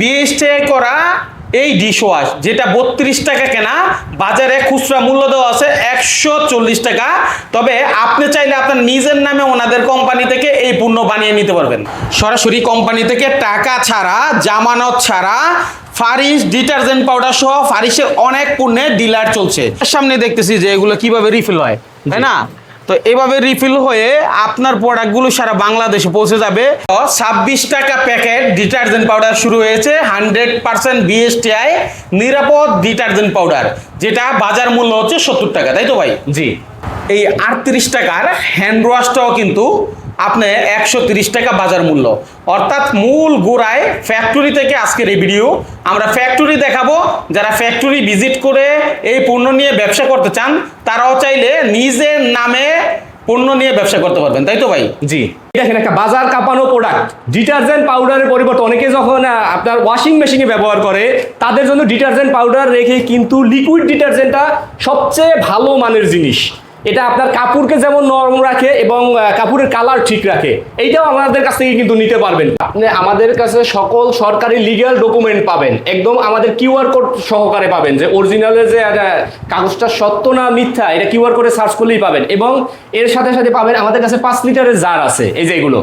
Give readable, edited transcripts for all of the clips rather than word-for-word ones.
BSTI করা এই dish wash যেটা 32 টাকা কেনা, বাজারে খুচরা মূল্য দেওয়া আছে 140 টাকা। তবে আপনি চাইলে আপনার নিজের নামে ওনাদের কোম্পানি থেকে এই পণ্য বানিয়ে নিতে পারবেন। সরাসরি কোম্পানি থেকে টাকা ছাড়া, জামানত ছাড়া ফারিস ডিটারজেন্ট পাউডার সহ ফারিসের অনেক পণ্যের ডিলার চলছে। সামনে দেখতেছি যে এগুলো কিভাবে রিফিল হয়, তাই না? তো এভাবে রিফিল হয়ে আপনার প্রোডাক্টগুলো সারা বাংলাদেশে পৌঁছে যাবে। 26 টাকা প্যাকেট ডিটারজেন্ট পাউডার শুরু হয়েছে, 100% বিএসটিআই নিরাপদ ডিটারজেন্ট পাউডার, যেটা বাজার মূল্য হচ্ছে 70 টাকা, তাই তো ভাই? জি। এই 38 টাকার হ্যান্ড ওয়াশটাও কিন্তু আপনি 130 টাকা বাজার মূল্য, অর্থাৎ মূল গোড়ায় ফ্যাক্টরি থেকে আজকের এই ভিডিও। আমরা ফ্যাক্টরি দেখাবো, যারা ফ্যাক্টরি ভিজিট করে এই পণ্য নিয়ে ব্যবসা করতে চান তারাও চাইলে নিজের নামে পণ্য নিয়ে ব্যবসা করতে পারবেন, তাই তো ভাই? জি। দেখেন একটা বাজার কাঁপানো প্রোডাক্ট ডিটারজেন্ট পাউডারের পরিবর্তে অনেকে যখন আপনার ওয়াশিং মেশিনে ব্যবহার করে তাদের জন্য ডিটারজেন্ট পাউডার রেখে কিন্তু লিকুইড ডিটারজেন্টটা সবচেয়ে ভালো মানের জিনিস। এটা আপনার কাপড়কে যেমন নরম রাখে এবং কাপড়ের কালার ঠিক রাখে, এইটাও আমাদের কাছ থেকে কিন্তু নিতে পারবেন। আপনি আমাদের কাছে সকল সরকারি লিগ্যাল ডকুমেন্ট পাবেন, একদম আমাদের কিউআর কোড সহকারে পাবেন, যে অরিজিনালের যে কাগজটা সত্য না মিথ্যা এটা কিউআর কোডে সার্চ করলেই পাবেন। এবং এর সাথে সাথে পাবেন আমাদের কাছে 5 লিটারের জার আছে। এই যে এগুলো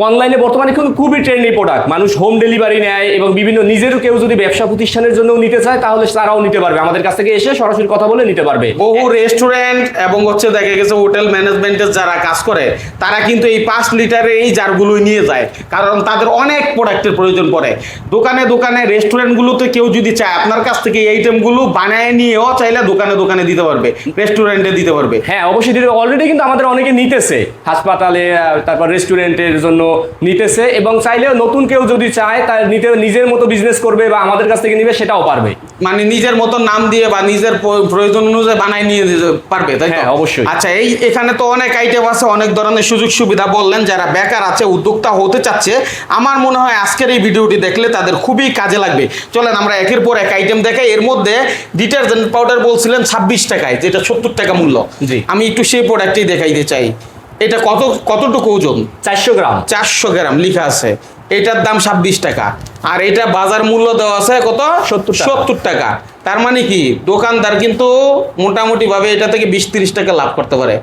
অনলাইনে বর্তমানে কিন্তু খুবই ট্রেন্ডি প্রোডাক্ট, মানুষ হোম ডেলিভারি নেয় এবং বিভিন্ন নিজের কেউ যদি ব্যবসা প্রতিষ্ঠানের জন্য নিতে চায় তাহলে তারাও নিতে পারবে, আমাদের কাছ থেকে এসে সরাসরি কথা বলে নিতে পারবে। বহু রেস্টুরেন্ট এবং দেখা গেছে হোটেল ম্যানেজমেন্টের যারা কাজ করে তারা কিন্তু এই 5 লিটারের এই জারগুলোই নিয়ে যায়, কারণ তাদের অনেক প্রোডাক্টের প্রয়োজন পড়ে। দোকানে দোকানে রেস্টুরেন্টগুলোতে কেউ যদি চায় আপনার কাছ থেকে এই আইটেমগুলো বানায় নিয়েও চাইলে দোকানে দোকানে দিতে পারবে, রেস্টুরেন্টে দিতে পারবে। হ্যাঁ অবশ্যই দিতে, অলরেডি কিন্তু আমাদের অনেকে নিতেছে, হাসপাতালে তারপর রেস্টুরেন্টের জন্য নিতেছে, এবং চাইলে নতুন কেউ যদি চায় তার নিতে নিজের মতো বিজনেস করবে বা আমাদের কাছ থেকে নিবে সেটাও পারবে, মানে নিজের মতো নাম দিয়ে বা নিজের প্রয়োজন অনুযায়ী বানাই নিয়ে দিতে পারবে, তাই তো? হ্যাঁ অবশ্যই। আচ্ছা, এখানে তো অনেক আইটেম আছে, অনেক ধরনের সুযোগ সুবিধা বললেন। যারা বেকার আছে, উদ্যোক্তা হতে চাচ্ছে, আমার মনে হয় আজকের এই ভিডিওটি দেখলে তাদের খুবই কাজে লাগবে। চলেন আমরা একের পর এক আইটেম দেখাই। এর মধ্যে ডিটারজেন্ট পাউডার বলছিলেন 26 টাকায়, যেটা 70 টাকা মূল্য। জি। আমি একটু সেই প্রোডাক্টই দেখাইতে চাই। এটা কতটুকু ওজন? 400 গ্রাম। 400 গ্রাম লিখা আছে। এটার দাম 26 টাকা, আর এটা বাজার মূল্য দেওয়া আছে কত? 70 টাকা। তার মানে কি দোকানদার কিন্তু মোটামুটি ভাবে এটা থেকে 20-30 টাকা লাভ করতে পারে।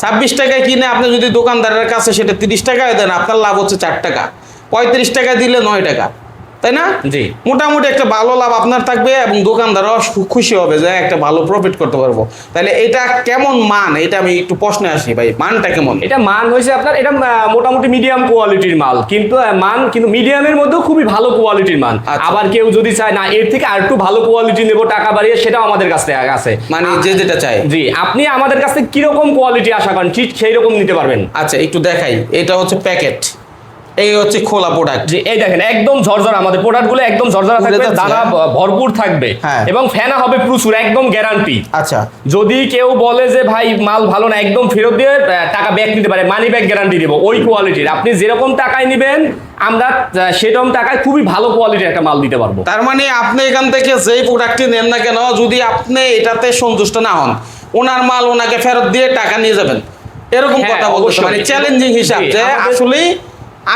26 টাকায় কিনে আপনি যদি দোকানদারের কাছে সেটা 30 টাকায় দেন, আপনার লাভ হচ্ছে 4 টাকা। 35 টাকা দিলে 9 টাকা, তাই না? জি। মোটামুটি একটা ভালো লাভ আপনার থাকবে এবং দোকানদারও খুশি হবে যে একটা ভালো প্রফিট করতে পারবো। তাহলে এটা কেমন মান, এটা আমি একটু প্রশ্নে আসি ভাই, মানটা কেমন? এটা মান হয়েছে আপনার, এটা মোটামুটি মিডিয়াম কোয়ালিটির মাল, কিন্তু মান কিন্তু মিডিয়ামের মধ্যেও খুবই ভালো কোয়ালিটির মান। আবার কেউ যদি চায় না এর থেকে আর একটু ভালো কোয়ালিটি নেবো টাকা বাড়িয়ে, সেটাও আমাদের কাছ থেকে আছে, মানে যে যেটা চাই। জি, আপনি আমাদের কাছ থেকে কিরকম কোয়ালিটি আশা করেন ঠিক সেই রকম নিতে পারবেন। আচ্ছা একটু দেখাই। এটা হচ্ছে প্যাকেট, এই হচ্ছে খোলা প্রোডাক্ট। জি, এই দেখেন একদম ঝরঝরা, আমাদের প্রোডাক্টগুলো একদম ঝরঝরা থাকবে, দানা ভরপুর থাকবে এবং ফেনা হবে প্রচুর, একদম গ্যারান্টি। আচ্ছা, যদি কেউ বলে যে ভাই মাল ভালো না, একদম ফেরত দিয়ে টাকা ব্যাক নিতে পারে, মানি ব্যাক গ্যারান্টি দেবো ওই কোয়ালিটির। আপনি যেরকম টাকায় নেবেন আমরা সেরকম টাকায় খুবই ভালো কোয়ালিটির একটা মাল দিতে পারবো। তার মানে আপনি এখান থেকে যেই প্রোডাক্টটি নেন না কেন, যদি আপনি এটাতে সন্তুষ্ট না হন, ওনার মাল ওনাকে ফেরত দিয়ে টাকা নিয়ে যাবেন, এরকম কথা বলতে, মানে চ্যালেঞ্জিং হিসাব যে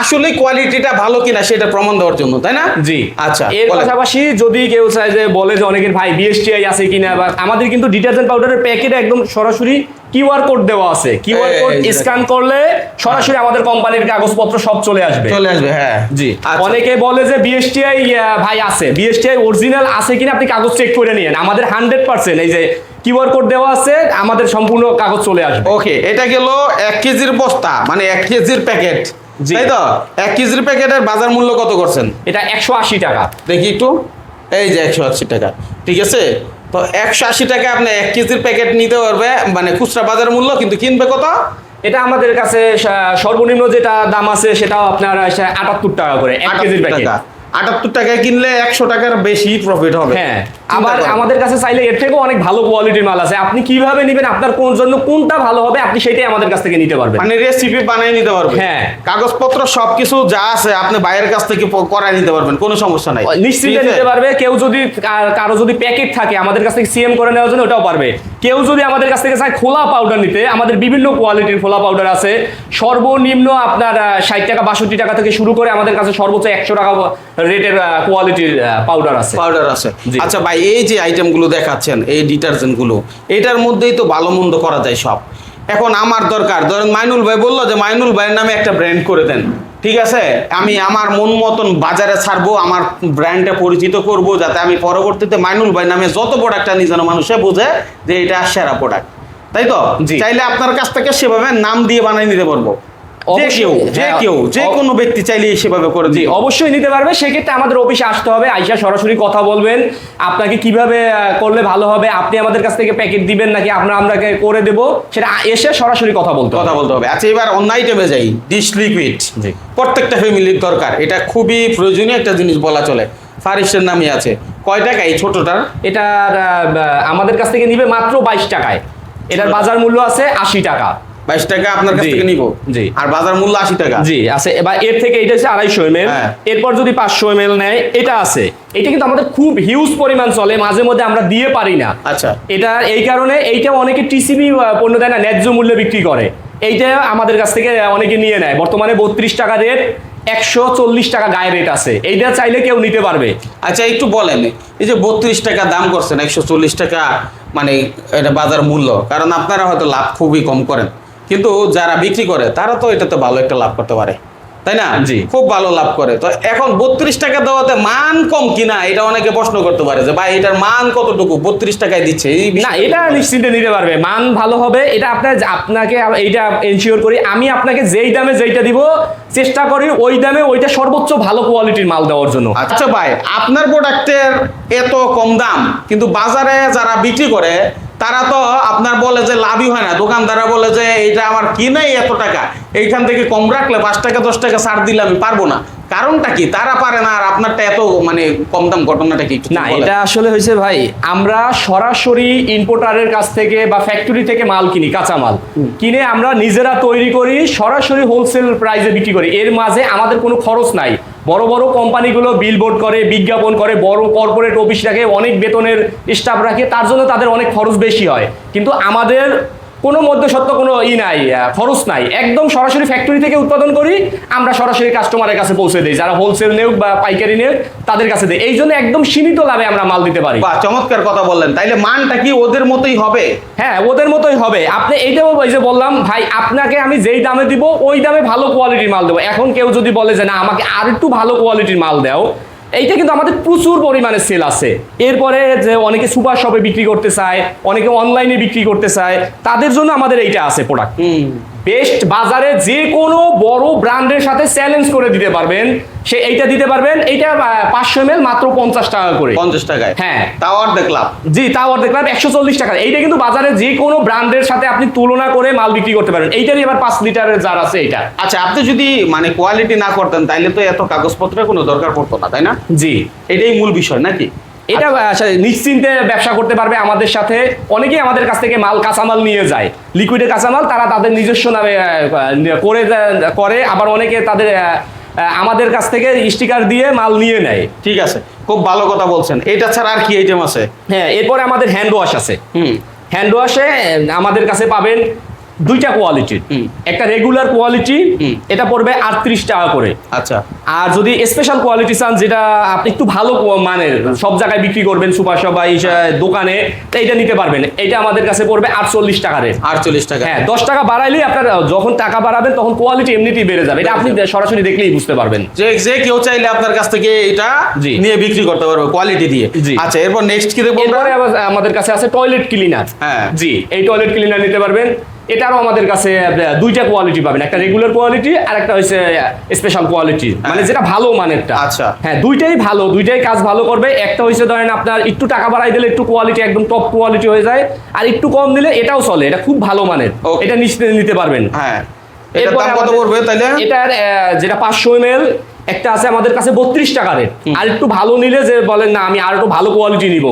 আসলে কোয়ালিটিটা ভালো কিনা সেটা প্রমাণ দেওয়ার জন্য, তাই না? জি। আচ্ছা, এর পাশাপাশি যদি কেউ চায় যে বলে যে অনেকের ভাই বিএসটিআই আছে কিনা, বা আমাদের কিন্তু ডিটারজেন্ট পাউডারের প্যাকেটে একদম সরাসরি কিউআর কোড দেওয়া আছে, কিউআর কোড স্ক্যান করলে সরাসরি আমাদের কোম্পানির কাগজপত্র সব চলে আসবে। হ্যাঁ জি। অনেকে বলে যে বিএসটিআই ভাই আছে, বিএসটিআই অরিজিনাল আছে কিনা আপনি কাগজ চেক করে নিয়েন, আমাদের 100% এই যে কিউআর কোড দেওয়া আছে, আমাদের সম্পূর্ণ কাগজ চলে আসবে। ওকে, এটা গেল 1 কেজির বস্তা, মানে 1 কেজির প্যাকেট, তাই তো? 1 কেজির প্যাকেটের বাজার মূল্য কত করছেন? এটা 180 টাকা। দেখি একটু, এই যে 180 টাকা, ঠিক আছে? তো 180 টাকা আপনি 1 কেজির প্যাকেট নিতে পারবে, মানে খুচরা বাজার মূল্য, কিন্তু কিনবে কত? এটা আমাদের কাছে সর্বনিম্ন যেটা দাম আছে সেটাও আপনার 78 টাকা করে 1 কেজির প্যাকেট। 78 টাকায় কিনলে 100 টাকার বেশি প্রফিট হবে। হ্যাঁ, আবার আমাদের কাছে চাইলে এর থেকেও অনেক ভালো কোয়ালিটির মাল আছে, আপনি কিভাবে নেবেন, আপনার কোন জন্য কোনটা ভালো হবে আপনি সেটাই আমাদের কাছ থেকে নিতে পারবেন, মানে রেসিপি বানিয়ে নিতে পারবেন। হ্যাঁ, কাগজপত্র সবকিছু যা আছে আপনি বাইরের কাছ থেকে করাই নিতে পারবেন, কোনো সমস্যা নাই, নিশ্চিন্তে নিতে পারবে। কেউ যদি কারো যদি প্যাকেট থাকে আমাদের কাছ থেকে সিএম করে নেওয়ার জন্য ওটাও পারবে। কেউ যদি আমাদের কাছ থেকে চায় খোলা পাউডার নিতে, আমাদের বিভিন্ন কোয়ালিটির খোলা পাউডার আছে, সর্বনিম্ন আপনার 60 টাকা 62 টাকা থেকে শুরু করে আমাদের কাছে সর্বোচ্চ 100 টাকা রেটের কোয়ালিটির পাউডার আছে। পাউডার আছে। জি। আচ্ছা ভাই, এই যে আইটেমগুলো দেখাচ্ছেন, এই ডিটারজেন্টগুলো, এটার মধ্যেই তো ভালো মন্দ করা যায় সব। এখন আমার দরকার, ধরেন মাইনুল ভাই বললো যে মাইনুল ভাইয়ের নামে একটা ব্র্যান্ড করে দেন, ঠিক আছে, আমি আমার মন মতন বাজারে ছাড়বো, আমার ব্র্যান্ডটা পরিচিত করব, যাতে আমি পরবর্তীতে মাইনুল ভাই নামে যত প্রোডাক্ট আনি যেন মানুষে বোঝে যে এটা সেরা প্রোডাক্ট, তাই তো? জি। চাইলে আপনার কাছ থেকে সেভাবে নাম দিয়ে বানিয়ে নিতে পারবো, যে কেউ যে কোনো ব্যক্তি চাইলে সেভাবে করে জি, দিই। অবশ্যই নিতে পারবে। সেক্ষেত্রে আমাদের অফিসে আসতে হবে, আইসা সরাসরি কথা বলবেন আপনাকে কিভাবে করলে ভালো হবে, আপনি আমাদের কাছ থেকে প্যাকেট দিবেন নাকি আপনাকে করে দেব, সেটা এসে সরাসরি কথা বলতে হবে। আচ্ছা, এবার অন্য আইটেমে যাই, ডিশ লিকুইড। জি। প্রত্যেকটা ফ্যামিলির দরকার, এটা খুবই প্রয়োজনীয় একটা জিনিস বলা চলে। ফারিসের নামই আছে। কয় টাকা এই ছোটটার? এটার আমাদের কাছ থেকে নিবে মাত্র 22 টাকায়। এটার বাজার মূল্য আছে 80 টাকা। 22 টাকা আপনার কাছ জি। থেকে নিব। জি। আর বাজার মূল্য 80 টাকা। জি আছে। এবার এর থেকে এটা হচ্ছে 250 ml। হ্যাঁ। এরপর যদি 500 ml নেয়, এটা আছে। এটা কিন্তু আমাদের খুব হিউজ পরিমাণ চলে, মাঝে মধ্যে আমরা দিয়ে পারি না। আচ্ছা। এটা এই কারণে এইটা অনেকে টিসিবি পণ্য দেয় না, ন্যায্য মূল্যে বিক্রি করে। এইটা আমাদের কাছ থেকে অনেকে নিয়ে নেয়। বর্তমানে 32 টাকা রেট, 140 টাকা গায়ে রেট আছে। এইটা চাইলে কেউ নিতে পারবে। আচ্ছা, একটু বলেন, এই যে 32 টাকা দাম করছেন, 140 টাকা মানে এটা বাজার মূল্য, কারণ আপনারা হয়তো লাভ খুবই কম করেন, কিন্তু যারা বিক্রি করে তারা তো এটাতে ভালো একটা লাভ করতে পারে, তাই না? জি। খুব ভালো লাভ করে। তো এখন 32 টাকা দেওয়াতে মান কম কিনা, এটা অনেকে প্রশ্ন করতে পারে যে ভাই এটার মান কতটুকু 32 টাকায় দিচ্ছে। এই না, বিষয়টা এটা বলেন। নিশ্চিন্তে নিতে পারবে, মান ভালো হবে। এটা আপনাকে এইটা এনশিওর করি, আমি আপনাকে যেই দামে যেইটা দিব চেষ্টা করি ওই দামে ওইটা সর্বোচ্চ ভালো কোয়ালিটির মাল দেওয়ার জন্য। আচ্ছা ভাই, আপনার প্রোডাক্টের এত কম দাম, কিন্তু বাজারে যারা বিক্রি করে তারা তো আপনার বলে যে লাভই হয় না। দোকানদাররা বলে যে এইটা আমার কিনেই এত টাকা, এইখান থেকে কম রাখলে 5 টাকা 10 টাকা ছাড় দিলে আমি পারবো না। কারণটা কি? তারা পারে না, আর আপনারটা এত মানে কম দাম, ঘটনাটা কি? না, এটা আসলে হয়েছে ভাই, আমরা সরাসরি ইম্পোর্টারের কাছ থেকে বা ফ্যাক্টরি থেকে মাল কিনি, কাঁচামাল কিনে আমরা নিজেরা তৈরি করি, সরাসরি হোলসেল প্রাইসে বিক্রি করি। এর মাঝে আমাদের কোনো খরচ নাই। বড় বড় কোম্পানিগুলো বিলবোর্ড করে, বিজ্ঞাপন করে, বড় কর্পোরেট অফিস রাখে, অনেক বেতনের স্টাফ রাখে, তার জন্য তাদের অনেক খরচ বেশি হয়। কিন্তু আমাদের কোনো মধ্যস্বত্ব কোনো নাই, খরচ নাই। একদম সরাসরি ফ্যাক্টরি থেকে উৎপাদন করি, আমরা সরাসরি কাস্টমারের কাছে পৌঁছে দিই। যারা হোলসেল নেক বা পাইকারি নেক তাদের কাছে দিই। এই জন্য একদম সীমিত লাভে আমরা মাল দিতে পারি। বাহ, চমৎকার কথা বললেন। তাইলে মানটা কি ওদের মতোই হবে? হ্যাঁ, ওদের মতোই হবে। আপনি এইটাও ওই যে বললাম ভাই, আপনাকে আমি যেই দামে দিব ওই দামে ভালো কোয়ালিটির মাল দেবো। এখন কেউ যদি বলে যে না আমাকে আর একটু ভালো কোয়ালিটির মাল দাও, এইটা কিন্তু আমাদের প্রচুর পরিমাণে সেল আছে। এরপরে যে অনেকে সুপার শপে বিক্রি করতে চায়, অনেকে অনলাইনে বিক্রি করতে চায়, তাদের জন্য আমাদের এইটা আছে প্রোডাক্ট। বেস্ট বাজারে যে কোনো বড় ব্র্যান্ডের সাথে চ্যালেঞ্জ করে দিতে পারবেন, সে এইটা দিতে পারবেন। এইটা 500 ml মাত্র 50 টাকা করে। 50 টাকায়? হ্যাঁ। তাও আর দেখলাম। জি, তাও আর দেখলাম 140 টাকা। এইটা কিন্তু বাজারে যে কোনো ব্র্যান্ডের সাথে আপনি তুলনা করে মাল বিক্রি করতে পারবেন। এইটারই এবার 5 লিটারের জার আছে এইটা। আচ্ছা, আপনি যদি মানে কোয়ালিটি না করতেন তাইলে তো এত কাগজপত্রের কোনো দরকার পড়তো না, তাই না? জি, এটাই মূল বিষয় নাকি? এটা নিশ্চিন্তে ব্যবসা করতে পারবে আমাদের সাথে। অনেকেই আমাদের কাছ থেকে মাল, কাঁচামাল নিয়ে যায়, লিকুইডের কাঁচামাল তারা তাদের নিজস্ব নামে করে। আবার অনেকে তাদের আমাদের কাছ থেকে স্টিকার দিয়ে মাল নিয়ে নেয়। ঠিক আছে, খুব ভালো কথা বলছেন। এটা ছাড়া আর কি আইটেম আছে? হ্যাঁ, এরপরে আমাদের হ্যান্ড ওয়াশ আছে। হ্যান্ড ওয়াশে আমাদের কাছে পাবেন দুইটা কোয়ালিটির। একটা রেগুলার কোয়ালিটি, এটা পড়বে 38 টাকা করে। আচ্ছা। আর যদি স্পেশাল কোয়ালিটি চান, যেটা আপনি একটু ভালো মানের সব জায়গায় বিক্রি করবেন, সুপার শপ বা দোকানে, তো এইটা নিতে পারবেন। এইটা আমাদের কাছে পড়বে 48 টাকা রেট। 48 টাকা? হ্যাঁ, 10 টাকা বাড়াইলেই আপনার যখন টাকা বাড়াবেন তখন কোয়ালিটি এমনিতেই বেড়ে যাবে। এটা আপনি সরাসরি দেখলেই বুঝতে পারবেন। যে কেউ চাইলে আপনার কাছ থেকে এটা জি। নিয়ে বিক্রি করতে পারবে কোয়ালিটি দিয়ে। জি। আচ্ছা, এরপর নেক্সট কি দেখবো? এরপরে আমাদের কাছে আছে টয়লেট ক্লিনার। হ্যাঁ। জি, এই টয়লেট ক্লিনার নিতে পারবেন। এটারও আমাদের কাছে দুইটা কোয়ালিটি পাবেন, একটা রেগুলার কোয়ালিটি আর একটা হচ্ছে স্পেশাল কোয়ালিটি, মানে যেটা ভালো মানেরটা। আচ্ছা। হ্যাঁ, দুইটাই ভালো, দুইটাই কাজ ভালো করবে। একটা হচ্ছে ধরেন আপনার একটু টাকা বাড়াই দিলে একটু কোয়ালিটি একদম টপ কোয়ালিটি হয়ে যায়, আর একটু কম দিলে এটাও চলে, এটা খুব ভালো মানের। Okay. এটা নিশ্চিত নিতে পারবেন। হ্যাঁ, এটার এরপরে দাম কত আমাদের- পড়বে তাইলে? এটার যেটা 500 ml একটা আছে আমাদের কাছে 32 টাকা রেট। আর একটু ভালো নিলে যে বলেন না আমি আর একটু ভালো কোয়ালিটি নিব,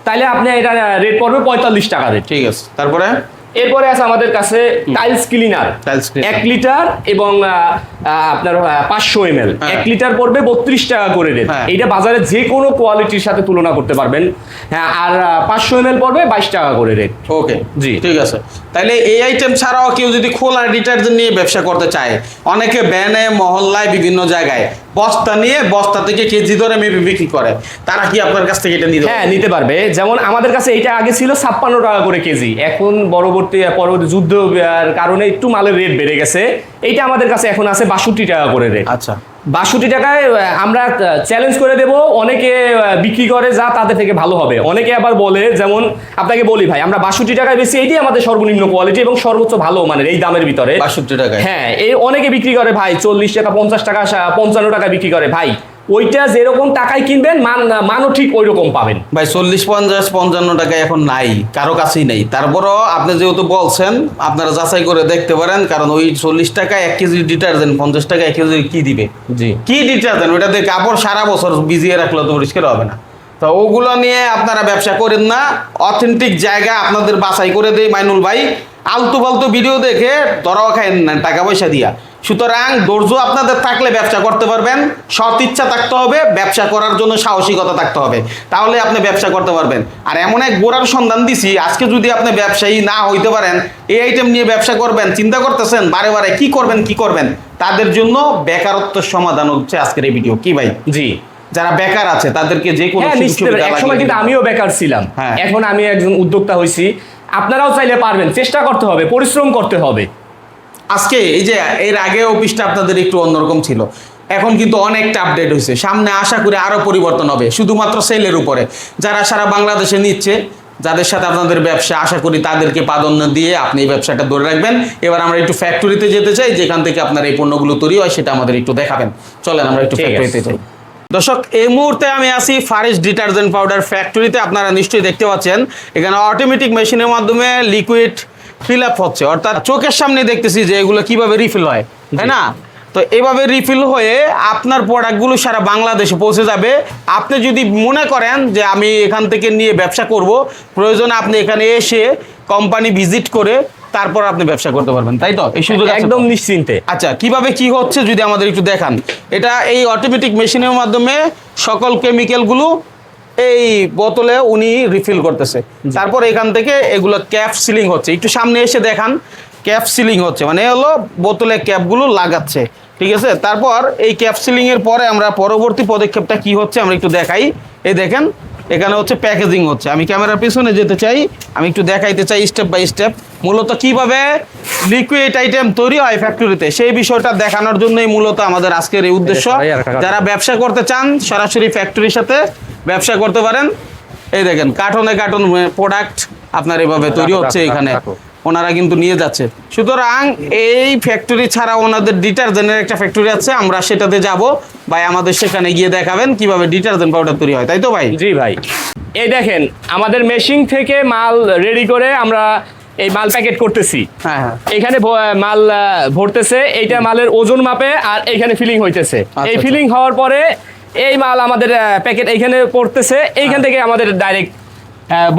তাইলে আপনি এটা রেট পড়বে 45 টাকা রেট। ঠিক আছে, তারপরে? এরপরে আছে আমাদের কাছে tiles cleaner, Tiles cleaner। 1 litre এবং আপনার 500 ml, হ্যাঁ। 1 লিটার পড়বে 32 টাকা করে রেট। হ্যাঁ। এইটা বাজারে যে কোনো কোয়ালিটির সাথে তুলনা করতে পারবেন। হ্যাঁ, আর 500 ml পড়বে 22 টাকা করে রেট। ওকে জি। ঠিক আছে, তাহলে এই আইটেম ছাড়াও কেউ যদি খোলা ডিটারজেন্ট নিয়ে ব্যবসা করতে চায়, অনেকে ব্যানে মহল্লায় বিভিন্ন জায়গায় বস্তা নিয়ে বস্তা থেকে কেজি ধরে মেপে বিক্রি করে, তারা কি আপনার কাছ থেকে এটা নিতে হ্যাঁ, নিতে পারবে। যেমন আমাদের কাছে এটা আগে ছিল 56 টাকা করে কেজি, এখন পরবর্তী যুদ্ধ কারণে একটু মালের রেট বেড়ে গেছে। এইটা আমাদের কাছে এখন আছে 62 টাকা করে রেট। আচ্ছা, 62 টাকায় আমরা চ্যালেঞ্জ করে দেব, অনেকে বিক্রি করে যা তাদের থেকে ভালো হবে। অনেকে আবার বলে, যেমন আপনাকে বলি ভাই, আমরা 62 টাকায় বেশি, এইটাই আমাদের সর্বনিম্ন কোয়ালিটি এবং সর্বোচ্চ ভালো মানের এই দামের ভিতরে। 62 টাকায়? হ্যাঁ, এই অনেকে বিক্রি করে ভাই 40 টাকা, 50 টাকা, 55 টাকা বিক্রি করে। ভাই ওইটা যেরকম টাকায় কিনবেন মানও ঠিক ওই রকম পাবেন ভাই। 40, 50, 55 টাকা এখন নাই, কারো কাছেই নাই। তারপরও আপনি যেহেতু বলছেন, আপনারা যাচাই করে দেখতে পারেন, কারণ ওই 40 টাকা 1 কেজি ডিটারজেন্ট, 50 টাকা 1 কেজি কি দিবে? জি। কি ডিটারজেন্ট? ওটা দিয়ে কাপড় সারা বছর ভিজিয়ে রাখলে তো পরিষ্কার হবে না। তো ওগুলো নিয়ে আপনারা ব্যবসা করেন না। অথেন্টিক জায়গা আপনাদের বাছাই করে দেয় মাইনুল ভাই। আলতু ফালতু ভিডিও দেখে ধরাও খায় না টাকা পয়সা দিয়া। সুতরাং ধৈর্য আপনাদের থাকলে ব্যবসা করতে পারবেন, সৎ ইচ্ছা থাকতে হবে, ব্যবসা করার জন্য সাহসিকতা থাকতে হবে, তাহলে আপনি ব্যবসা করতে পারবেন। আর এমন এক গোড়ার সন্ধান দিছি, আজকে যদি আপনি ব্যবসায়ী না হইতে পারেন, এই আইটেম নিয়ে ব্যবসা করবেন চিন্তা করতেছেন বারে বারে কি করবেন, তাদের জন্য বেকারত্বের সমাধান হচ্ছে আজকের এই ভিডিও। কি ভাই? জি। যারা বেকার আছে তাদেরকে যে কোনো হ্যাঁ, নিশ্চিত। একসময় কিন্তু আমিও বেকার ছিলাম, হ্যাঁ। এখন আমি একজন উদ্যোক্তা হয়েছি। আপনারাও চাইলে পারবেন, চেষ্টা করতে হবে, পরিশ্রম করতে হবে। আজকে এই যে এর আগে অফিসটা আপনাদের একটু অন্যরকম ছিল, এখন কিন্তু অনেকটা আপডেট হয়েছে। সামনে আশা করি আরো পরিবর্তন হবে, শুধুমাত্র সেলের উপরে। যারা সারা বাংলাদেশে নিচ্ছে, যাদের সাথে আপনাদের ব্যবসা, আশা করি তাদেরকে প্রাধান্য দিয়ে আপনি এই ব্যবসাটা ধরে রাখবেন। এবার আমরা একটু ফ্যাক্টরিতে যেতে চাই, যেখান থেকে আপনার এই পণ্যগুলো তৈরি হয়, সেটা আমাদের একটু দেখাবেন। চলেন আমরা একটু ঠিক আছে। ফ্যাক্টরিতে যাই। দর্শক, এই মুহূর্তে আমি আছি ফারিস ডিটারজেন্ট পাউডার ফ্যাক্টরিতে। আপনারা নিশ্চয়ই দেখতে পাচ্ছেন, এখানে অটোমেটিক মেশিনের মাধ্যমে লিকুইড ফিল আপ হচ্ছে, অর্থাৎ চোখের সামনে দেখতেছি যে এগুলো কিভাবে রিফিল হয়, তাই না? তো এভাবে রিফিল হয়ে আপনার প্রোডাক্টগুলো সারা বাংলাদেশে পৌঁছে যাবে। আপনি যদি মনে করেন যে আমি এখান থেকে নিয়ে ব্যবসা করব, প্রয়োজনে আপনি এখানে এসে কোম্পানি ভিজিট করে তারপর আপনি ব্যবসা করতে পারবেন, তাই তো? এই সুযোগ আছে তো? একদম নিশ্চিন্তে। আচ্ছা, কিভাবে কি হচ্ছে যদি আমাদের একটু দেখান। এটা এই অটোমেটিক মেশিনের মাধ্যমে সকল কেমিক্যালগুলো এই বোতলে উনি রিফিল করতেছে। তারপর এখান থেকে এগুলো ক্যাপ সিলিং হচ্ছে। একটু সামনে এসে দেখান, ক্যাপ সিলিং হচ্ছে মানে হলো বোতলে ক্যাপগুলো লাগাচ্ছে, ঠিক আছে? তারপর এই ক্যাপ সিলিং এর পরে আমরা পরবর্তী পদক্ষেপটা কি হচ্ছে আমরা একটু দেখাই। এই দেখেন, এখানে হচ্ছে প্যাকেজিং হচ্ছে। আমি ক্যামেরার পিছনে যেতে চাই, আমি একটু দেখাইতে চাই স্টেপ বাই স্টেপ মূলত কিভাবে লিকুইড আইটেম তৈরি হয় ফ্যাক্টরিতে, সেই বিষয়টা দেখানোর জন্যই মূলত আমাদের আজকের এই উদ্দেশ্য। যারা ব্যবসা করতে চান সরাসরি ফ্যাক্টরির সাথে ব্যবসা করতে পারেন। এই দেখেন, কার্টনে কার্টন প্রোডাক্ট আপনার এভাবে তৈরি হচ্ছে এখানে, ওনারা কিন্তু নিয়ে যাচ্ছে। সুতরাং এই ফ্যাক্টরি ছাড়া ওনাদের ডিটারজেন্টের একটা ফ্যাক্টরি আছে, আমরা সেটাতে যাব। ভাই আমাদের সেখানে গিয়ে দেখাবেন কিভাবে ডিটারজেন্ট পাউডার তৈরি হয়, তাই তো ভাই? জি ভাই। এই দেখেন, আমাদের মেশিন থেকে মাল রেডি করে আমরা এই মাল প্যাকেট করতেছি। হ্যাঁ হ্যাঁ, এখানে মাল ভরতেছে, এইটা মালের ওজন মাপে, আর এখানে ফিলিং হইতেছে। এই আচ্ছা। ফিলিং হওয়ার পরে এই মাল আমাদের প্যাকেট এইখানে পড়তেছে, এইখান থেকে আমাদের ডাইরেক্ট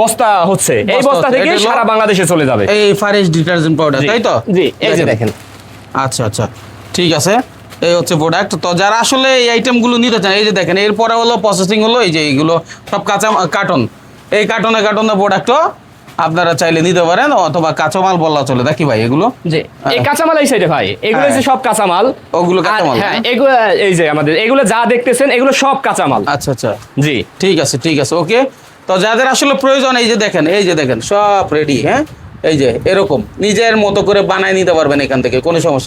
বস্তা হচ্ছে। এই বস্তা বস্তা হচ্ছে। থেকে এটা হলো সারা বাংলাদেশে চলে যাবে। এই ফারিস ডিটারজেন্ট পাউডার, তাই তো? জি, এই যে দেখেন। আচ্ছা আচ্ছা, ঠিক আছে। এই হচ্ছে প্রোডাক্ট। তো যারা আসলে এই আইটেমগুলো নিতে চান, এই যে দেখেন, এরপরে হলো প্রসেসিং হলো এই যে এইগুলো সব কাঁচা কার্টন, এই কার্টনে প্রোডাক্টও আপনারা চাইলে নিতে পারেন, অথবা কাঁচামাল বলা চলে, দেখি ভাই এগুলো। জি, এই কাঁচামাল এই সাইডে ভাই, এগুলো হচ্ছে সব কাঁচামাল। ওগুলো কাঁচামাল? হ্যাঁ, এগুলো এই যে আমাদের এগুলো যা দেখতেছেন এগুলো সব কাঁচামাল। আচ্ছা আচ্ছা, জি, ঠিক আছে ঠিক আছে, ওকে। তো যাদের আসলে প্রয়োজন, এই যে দেখেন সব রেডি। হ্যাঁ, এই যে এরকম নিজের মতো করে বানায় নিতে পারবেন এখান থেকে, কোনো সমস্যা